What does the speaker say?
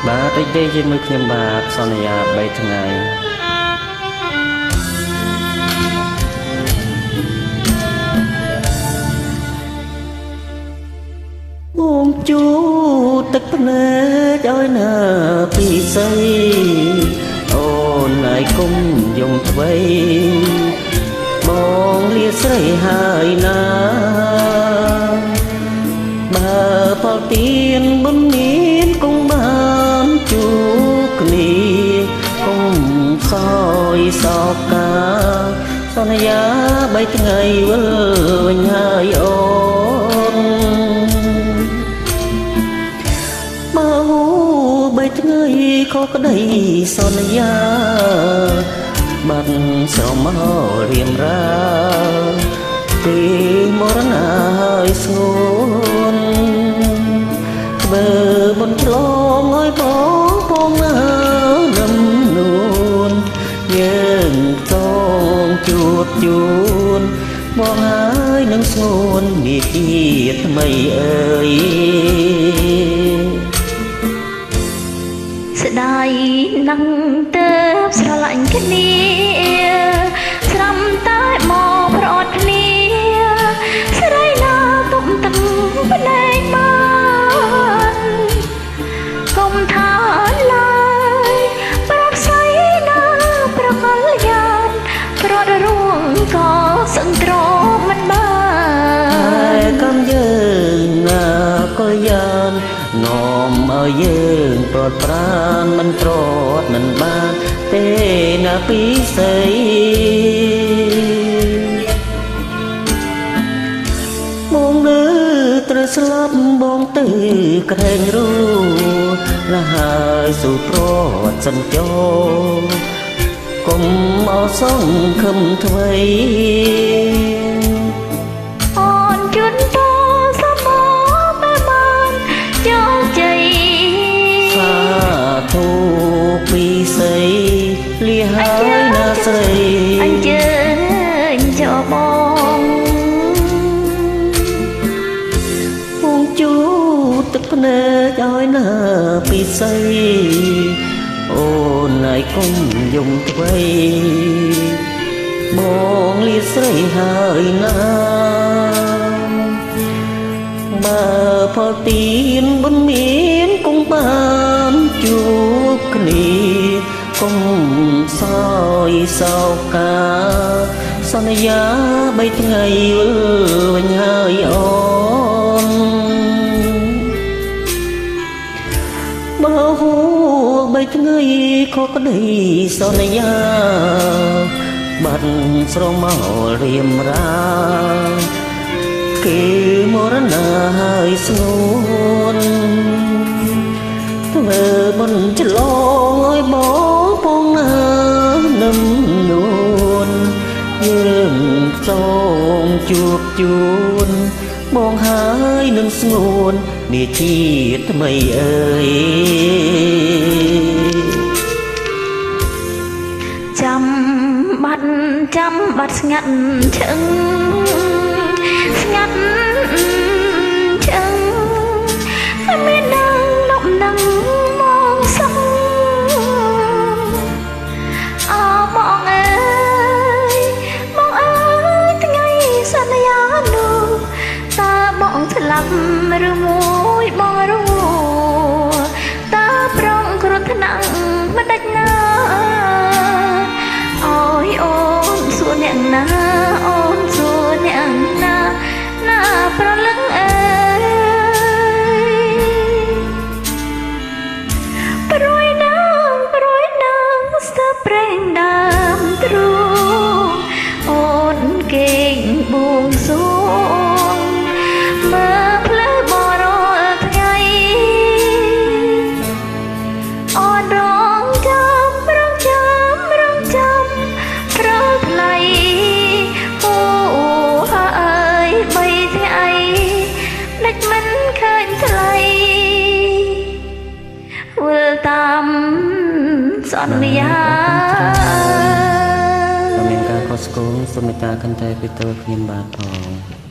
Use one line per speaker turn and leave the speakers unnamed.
បាទរីករាយជាមួយខ្ញុំបាទសន្យា3ថ្ងៃអូមជូទឹកភ្នែកឲ្យណាពីស័យអូនឲ្យគុំយំថ្មីបងលាស្រីហើយណាបើផលទៀនបុណ្យមានគង់បានជួបគ្នាគង់សោយសោកកាសន្យា3ថ្ងៃវិលវិញហើយអូនបើ3ថ្ងៃខុសក្តីសន្យាបាត់ស្រមោរៀមរាពីមរណាហើយស្ងួនបើបនឆ្លងឲ្យបងណានឹមនួនយើងតងជួបជួនមកហើយនឹងស្ងួននាទីថ្មីអើយ
ស្ដាយនឹងទៅស្រឡាញ់គ្នាស្រាំតែមកប្រអត់គ្នាស្រីណាទុំទឹកភ្នែកបានកុំថាឡើយប្រាប់ស្រីណាប្រកលយ៉ាងប្រត់រួងក៏សឹងត្រមិនបាន
កំយើងណាក៏យ៉ាងនាំឲ្យយើងប្រត់ប្រានមិនត្រត់មិនបានទេណាពីស្អីបងលើត្រូវស្លាប់បងទៅក្រែងរូលហើយสู่ប្រត់សិនចូលកុំអោសងខំថ្មី
អូនជូនតសមបែបានចូលជ័យ
សាធុពីស្អីលីហើយណាស្រី
អញ្ជើញចូល
បងជូទឹកភ្នែកឲ្យណាពីស្អីអូនឲ្យគុំយំថ្មីបងលាស្រីហើយណាបើផលទៀនបុណ្យមានគង់បានជួបគ្នាកុំសោយសោកកាសន្យា3ថ្ងៃវិលវិញហើយអូនបើហួ3ថ្ងៃខុសក្តីសន្យាបាត់ស្រមោលរៀមរាគេមរណាហើយស្ងួនធ្វើបុណ្យច្រឡងឲ្យបងណានឹមនួនយើងសូមជួបជួនបងហើយនឹងស្ងួននាជាតិថ្មីអើយ
ចាំបាត់ស្ងាត់ឈឹងស្ងាត់ឈឹងមាននឹងលប់នឹងមកសឹងអើបងអើយថ្ងៃសន្យានោះតើបងស្លាប់ឬមួយបងរស់តើប្រងគ្រោះថ្នាក់មិនដាច់ណាអូយអូនសួរអ្នកណាអូនសួរអ្នកណាណាប្រលឹងអើយព្រួយណាងស្ទើរប្រេងដើមទ្រូងអូនគេងបួងសួងមើលផ្លូវបរលថ្ងៃអូនរងចាំប្រថ្លៃអូហើយ3ថ្ងៃដាច់មិនឃើញថ្លៃវិលតាមសន្យា
មានការខុសឆ្គងសូមមេត្តាខន្តីពីទោសខ្ញុំបាទផង